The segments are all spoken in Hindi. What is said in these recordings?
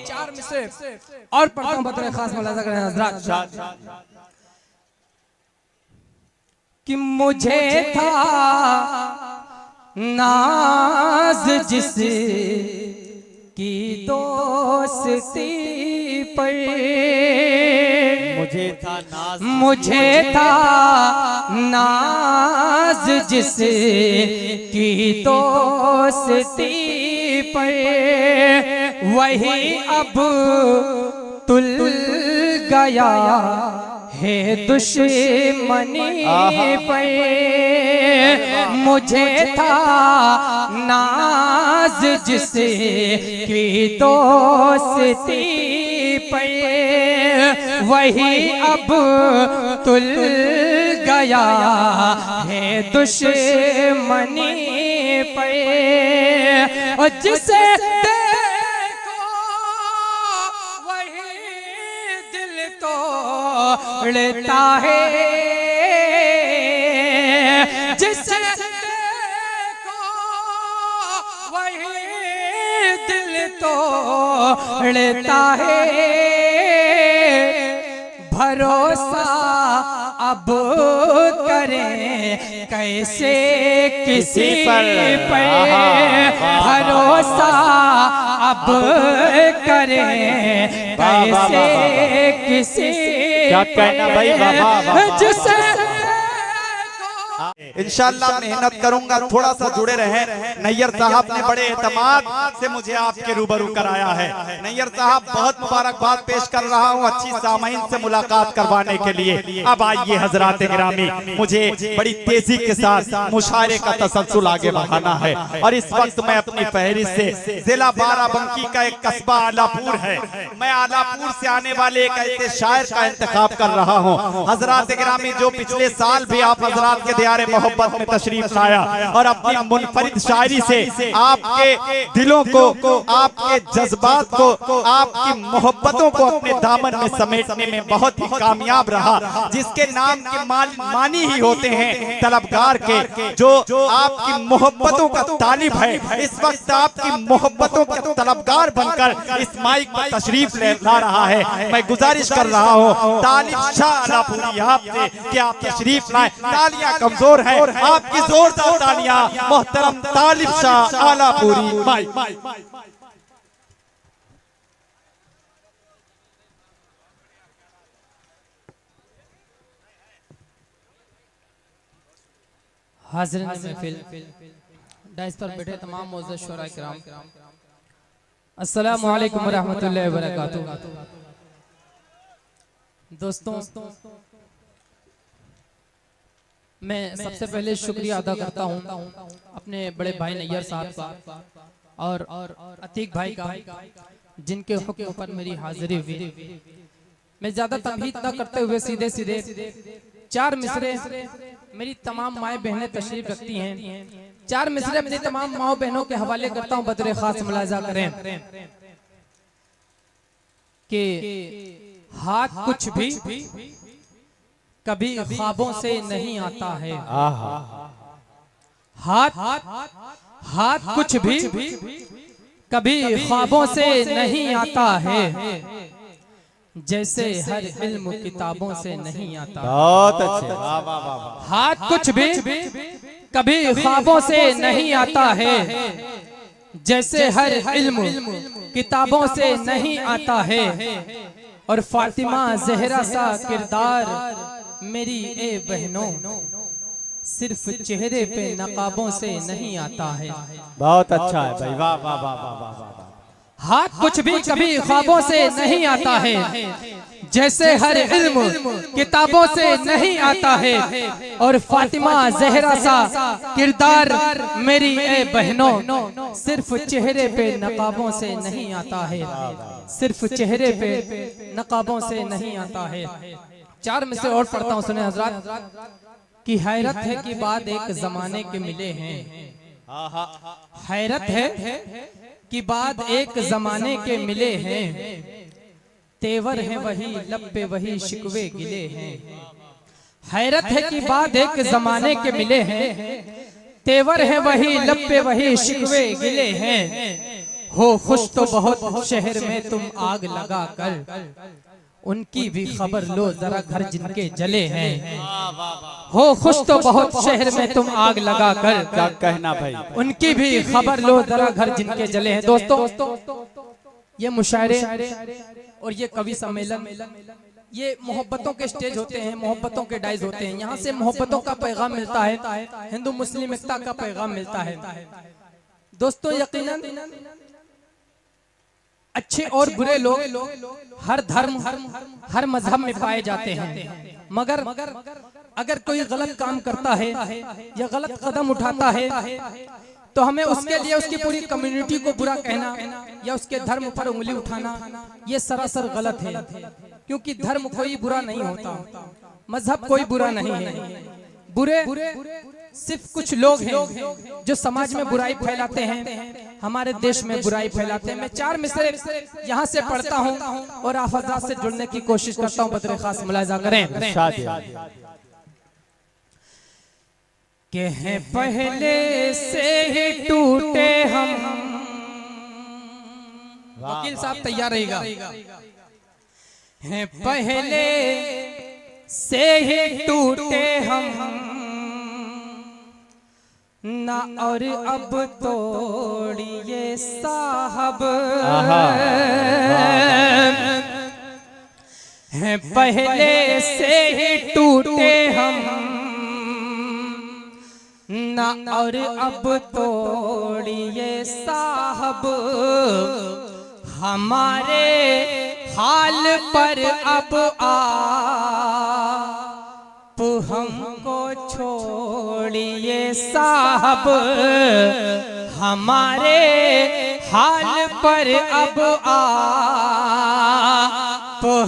चार मिसरे और पढ़ता हूँ बतौर खास मुलाजा करें हज़रात कि मुझे था नाज जिस की दोस्ती पर, मुझे था नाज जिस की दोस्ती पर, वही अब तुल गया है दुश्मनी पर। मुझे था नाज जिस की दोस्ती पर, वही अब तुल गया है दुश्मनी पर। और जिसे देखो वही दिल तोड़ता है, जिसे देखो वही दिल तोड़ता है। भरोसा अब करें कैसे किसी पर, भरोसा अब करें कैसे किसी क्या कहना भाई, जिसे इंशाअल्लाह मेहनत करूंगा। थोड़ा सा जुड़े रहे। नैयर साहब ने बड़े एतमाद से मुझे आपके रूबरू कराया है। नैयर साहब बहुत मुबारकबाद पेश कर रहा हूँ अच्छी सामाइन से मुलाकात करवाने के लिए। अब आइए हजरात गिरामी, मुझे बड़ी तेजी के साथ मुशायरे का तसलसल आगे बढ़ाना है। और इस वक्त मैं अपनी फहरिस्त से जिला बाराबंकी का एक कस्बा आलापुर है, मैं आलापुर से आने वाले एक ऐसे शायर का इंतखाब कर रहा हूँ। हजरात गिरामी, जो पिछले साल भी आप हजरात के दियारे मोहब्बत में तशरीफ लाया और अपनी मुनफरिद शायरी से आपके दिलों को, आपके जज्बात को, आपकी मोहब्बतों को अपने दामन में समेटने में बहुत ही कामयाब रहा। जिसके नाम के मानी ही होते हैं तलबगार के, जो आपकी मोहब्बतों का तालिब है, इस वक्त आपकी मोहब्बतों का तलबगार बनकर इस माइक पर तशरीफ ला रहा है। मैं गुजारिश कर रहा हूँ तालिब शाह आलापुरी आपसे कि आप तशरीफ लाए। तालियां कमजोर है, आपकी जोरदार तालियां मोहतरम तालिब शाह आलापुरी माई। हाज़िरीन महफिल, डाइस पर बैठे तमाम मोअज़्ज़ज़ शुरा किराम, अस्सलामु अलैकुम व रहमतुल्लाहि व बरकातुहू। दोस्तों, मैं सबसे पहले शुक्रिया अदा करता हूँ अपने बड़े भाई नैयर साहब का और अतीक भाई का, जिनके हुक्म पर मेरी हाजिरी हुई। मैं ज्यादा तमहीद न करते हुए सीधे सीधे चार मिसरे मेरी तमाम माए बहनें तशरीफ रखती हैं, चार मिसरे अपनी तमाम माओ बहनों के हवाले करता हूँ। बदरे खास मुलाजा करें कि हाथ कुछ भी कभी ख्वाबों से नहीं आता है, हाथ कुछ भी कभी ख्वाबों से नहीं आता है, जैसे हर इल्म किताबों से नहीं आता। बहुत अच्छे। हाथ कुछ भी कभी ख्वाबों से नहीं आता है, जैसे हर इल्म किताबों से नहीं आता है। और फातिमा ज़हरा सा किरदार मेरी ए बहनों सिर्फ चेहरे पे नकाबों से नहीं आता है। बहुत अच्छा है भाई, वाह वाह वाह वाह वाह। हाथ कुछ भी कभी ख्वाबों से नहीं आता है, जैसे हर इल्म किताबों से नहीं आता है। और फातिमा ज़हरा सा किरदार मेरी ए बहनों सिर्फ चेहरे पे नकाबों से नहीं आता है, सिर्फ चेहरे पे नकाबों से नहीं आता है। चार में से और पढ़ता हूँ, सुने हजरात कि हैरत है कि बाद एक जमाने के मिले हैं, हैरत है कि बाद एक जमाने के मिले हैं, तेवर है वही लब पे वही शिकवे गिले हैं। हैरत है कि बाद एक जमाने के मिले हैं, तेवर है वही लब पे वही शिकवे गिले हैं। हो खुश तो बहुत शहर में तुम आग लगा कर, उनकी भी खबर लो जरा घर जिनके जले हैं। हो खुश तो बहुत शहर में तुम आग लगा कर, क्या कहना भाई, उनकी भी खबर लो जरा घर जिनके जले हैं। दोस्तों ये मुशायरे और ये कवि सम्मेलन, ये मोहब्बतों के स्टेज होते हैं, मोहब्बतों के डाइज होते हैं। यहाँ से मोहब्बतों का पैगाम मिलता है, हिंदू मुस्लिम एकता का पैगाम मिलता है। दोस्तों यकीनन अच्छे और बुरे लोग हर धर्म हर मजहब में पाए जाते हैं, मगर अगर कोई गलत काम करता है या गलत कदम उठाता है तो हमें उसके लिए उसकी पूरी कम्युनिटी को बुरा कहना या उसके धर्म पर उंगली उठाना ये सरासर गलत है। क्योंकि धर्म कोई बुरा नहीं होता, मजहब कोई बुरा नहीं है। बुरे सिर्फ कुछ लोग हैं जो समाज में बुराई फैलाते हैं, हमारे देश में बुराई फैलाते हैं। मैं 4 मिसरे यहाँ से पढ़ता हूँ और आप हज़रात से जुड़ने की कोशिश करता हूँ, बदरे खास मुलाजा करें। के हैं पहले से ही टूटे हम, वकील साहब तैयार रहेगा। हैं पहले से ही टूटे हम ना और अब तोड़िए साहब, हैं पहले से ही टूटे हम ना और अब तोड़िए साहब, हमारे हाल पर अब आप हमको छोड़िए साहब, हमारे हाल पर अब आप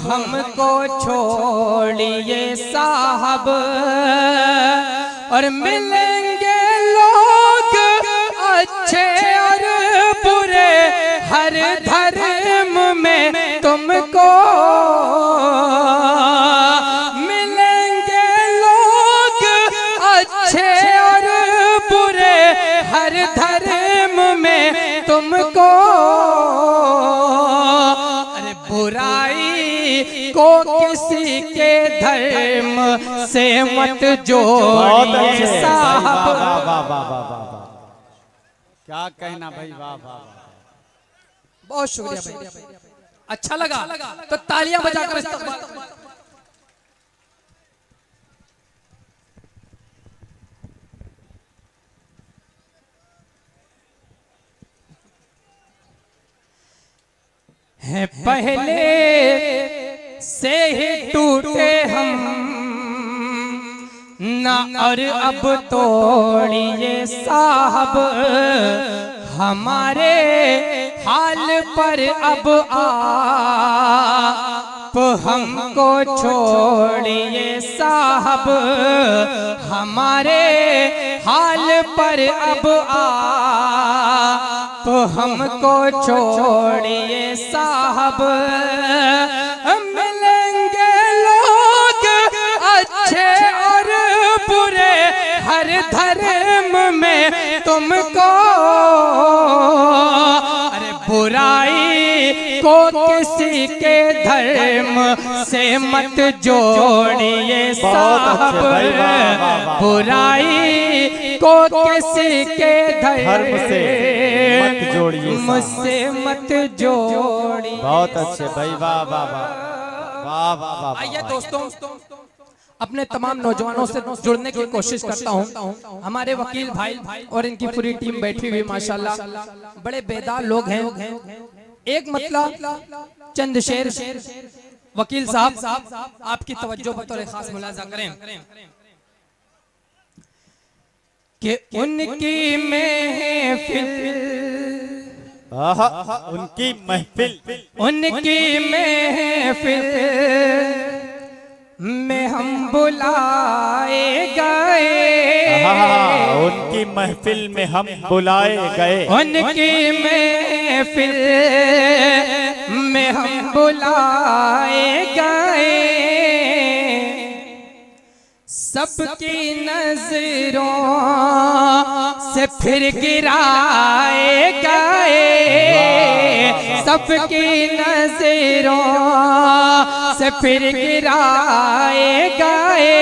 हमको छोड़िए साहब। और मिलेंगे लोग अच्छे और बुरे हर धर्म में तुमको, मिलेंगे लोग अच्छे और बुरे हर धर्म में तुमको। अरे बुराई को किसी के धर्म से मत जोड़िए साहब। क्या कहना भाई, वाह वाह, बहुत शुक्रिया भाई, अच्छा लगा तो तालियां बजाकर इस्तकबाल। है पहले से ही टूटे हम ना और अब तोड़िए साहब, हमारे हाल पर अब आप हमको छोड़िए साहब, हमारे हाल पर अब आप हमको छोड़िए साहब। मिलेंगे लोग अच्छे और बुरे हर धर्म में तुमको, अरे बुराई को किसी के धर्म से मत जोड़िए साहब, बुराई को किसी के धर्म से मत जोड़िए, मुझसे मत जोड़िए। बहुत अच्छे भाई, वाह वाह वाह वाह वाह। आइए दोस्तों, अपने तमाम नौजवानों से जुड़ने की कोशिश करता हूं। हमारे वकील भाई और इनकी पूरी टीम बैठी हुई माशाल्लाह, बड़े बेदार लोग हैं। एक मतलब चंद शेर वकील साहब आपकी तवज्जो बतौर खास मुलाजा करें कि उनकी महफिल, उनकी महफिल, उनकी महफिल में हम बुलाए गए, उनकी महफिल में हम बुलाए गए, उनकी महफिल में हम बुलाए गए। सबकी नजरों से फिर गिराए गए, सबकी नजरों से फिर गिराए गए,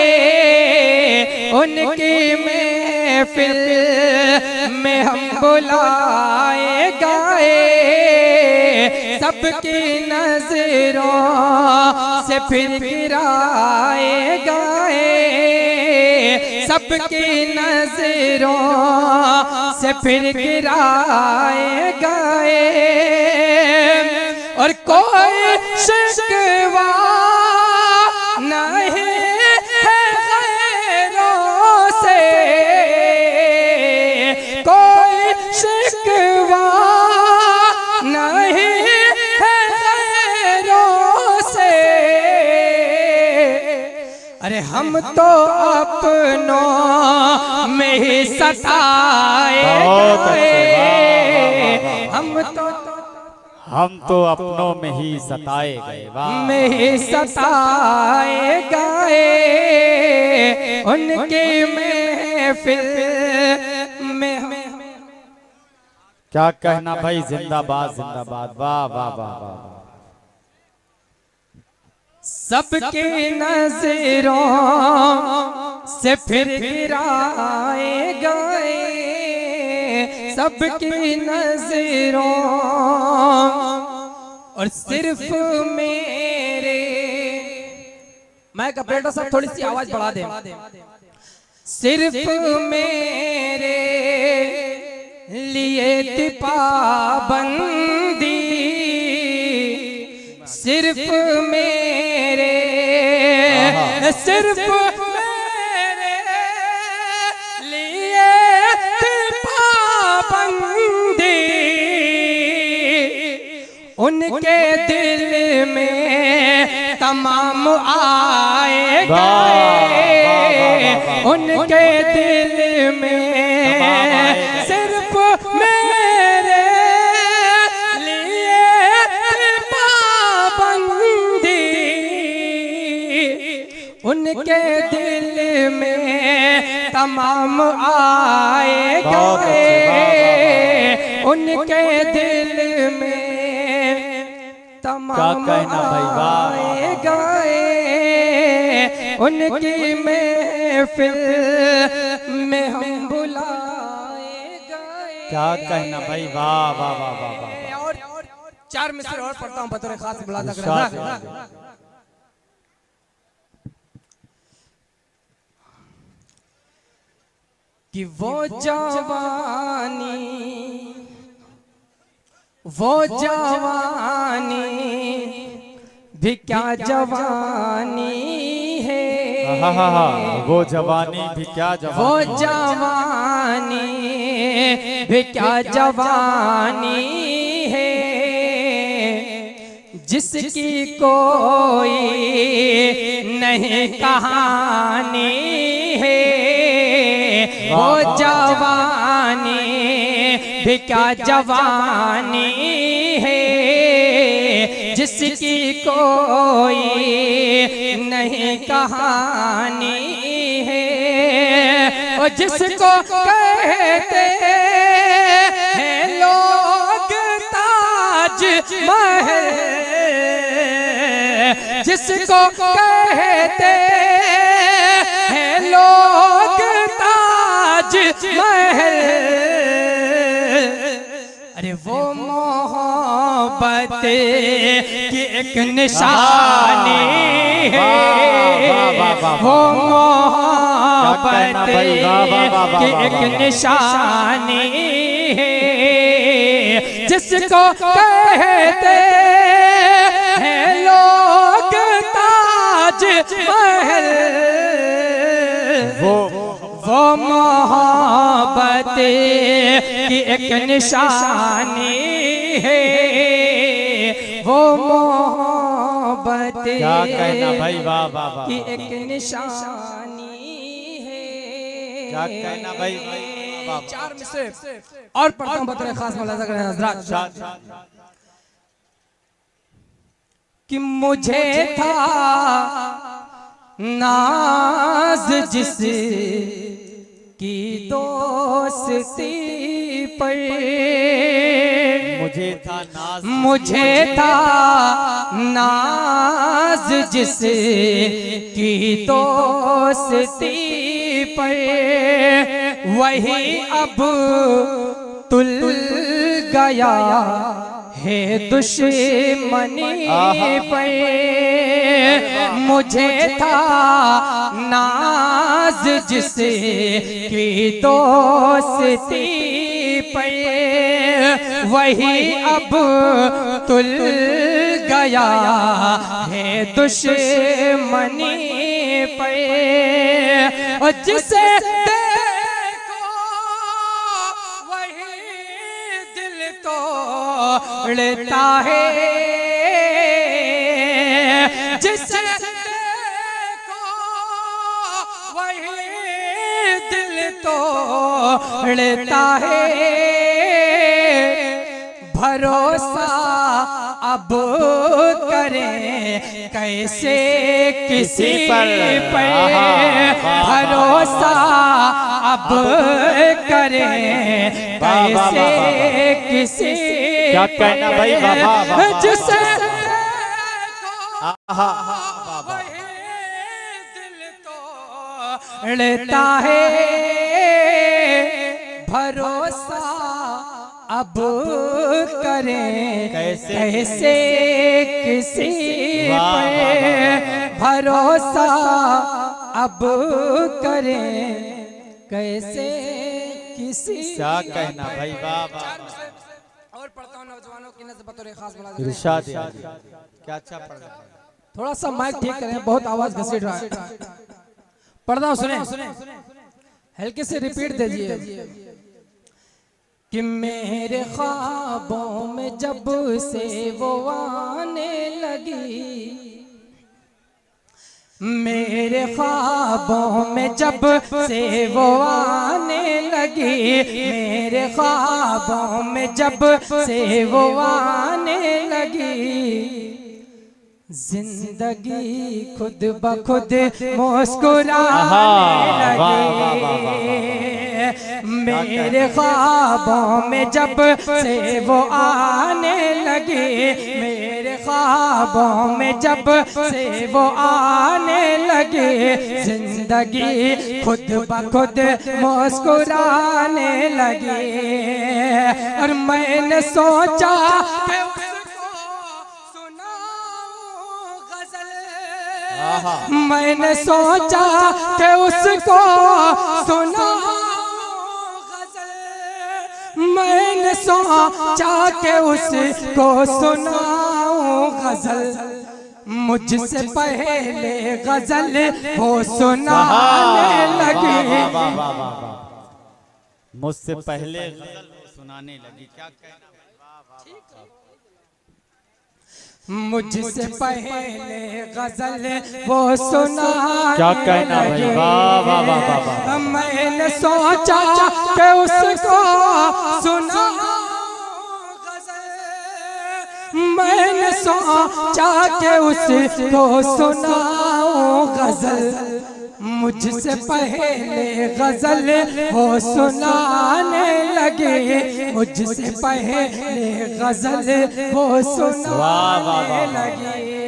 उनकी महफिल में हम बुलाए गए, सबकी नजरों से फिर गिराए गए, सबकी नजरों से फिर गिराए गए, और कोई शिकवा नहीं है गैरों से, कोई शिकवा नहीं है गैरों से, अरे हम तो अपनों में ही सताए गए, हम तो अपनों में ही सताए गए, में ही सताए गए, उनके महफिल में क्या कहना भाई, जिंदाबाद जिंदाबाद, वाह वाह वाह वाह। सबके नजरों से फिर गिराए गए, सबकी नजरों, और सिर्फ मेरे, मैं ऑपरेटर साहब थोड़ी सी आवाज बढ़ा दे, सिर्फ मेरे लिए थी पाबंदी, सिर्फ मेरे, सिर्फ मेरे लिए थी पाबंदी, उनके दिल में तमाम आए गए, उनके दिल में सिर्फ मेरे लिए पाबंदी, उनके दिल में तमाम आए गए, उनके दिल में तमाम आए गए, उनकी महफिल में हम बुलाए गए। क्या कहना भाई, वाह वाह वाह वाह वाह। और 4 मिसरे और पढ़ता हूँ बतौर खास बुलाता कर कि वो जवानी भी क्या जवानी है, वो जवानी भी क्या जवानी, वो जवानी भी क्या जवानी है, जिसकी कोई नहीं कहानी है, वो जवानी भी क्या जवानी है, जिसकी कोई नहीं कहानी है, और जिसको कहते हैं लोग ताज महल, जिसको कहते हैं लोग ताज महल, अरे वो मोहब्बत की एक निशानी है, वो मोहब्बत की एक निशानी है, जिसको कहते हैं लोग ताज महल, वो मोहब्बत की एक निशानी है, वो मोहब्बत क्या कहना भाई, वाह वाह वाह की एक निशानी है, क्या कहना भाई, 4 मिसरे और पढ़ता हूँ बतौर खास मुलाज़ा करें हज़रात कि मुझे था नाज जिस की दोस्ती पर मुझे था नाज जिस की दोस्ती पर वही अब तुल गया है दुश्मनी पर मुझे था नाज जिस की दोस्ती पर वही अब तुल गया है दुश्मनी पर और जिसे तोड़ता है जिसे देखो वही दिल तोड़ता है भरोसा अब करें कैसे किसी पर भरोसा अब करें कैसे किसी क्या कहना भाई बाबा जिसे दिल तोड़ता है भरोसा अब करें कैसे किसी पर भरोसा अब करें कैसे किसी क्या कहना भाई बाबा और पढ़ता हूँ नौजवानों की नस्बत और खास इरशाद क्या अच्छा पढ़ रहा है थोड़ा सा माइक ठीक करें बहुत आवाज घसीट रहा है पढ़ता हूँ सुने हल्के से रिपीट दीजिए कि मेरे ख्वाबों में जब से वो आने लगी मेरे ख्वाबों में जब से वो आने लगी मेरे ख्वाबों में जब से वो आने लगी जिंदगी खुद ब खुद मुस्कुराने लगी मेरे ख्वाबों में जब से वो आने लगी मेरे ख्वाबों में जब से वो आने लगी जिंदगी खुद ब खुद मुस्कुराने लगी और मैंने सोचा कि मैंने सोचा कि उसको सुना मैंने सोचा कि उसको सुनाऊं गजल मुझसे पहले गजल वो सुनाने लगी मुझसे पहले गजल वो सुनाने लगी क्या कहना मुझसे पहले गजल वो सुनाने क्या कहना भाई वाह वाह वाह वाह मैंने सोचा कि उसको सुना गजल मैंने सोचा कि उसको सुनाऊं गजल मुझसे पहले गजल वो सुनाने लगे मुझसे पहले गजल वो सुनाने लगे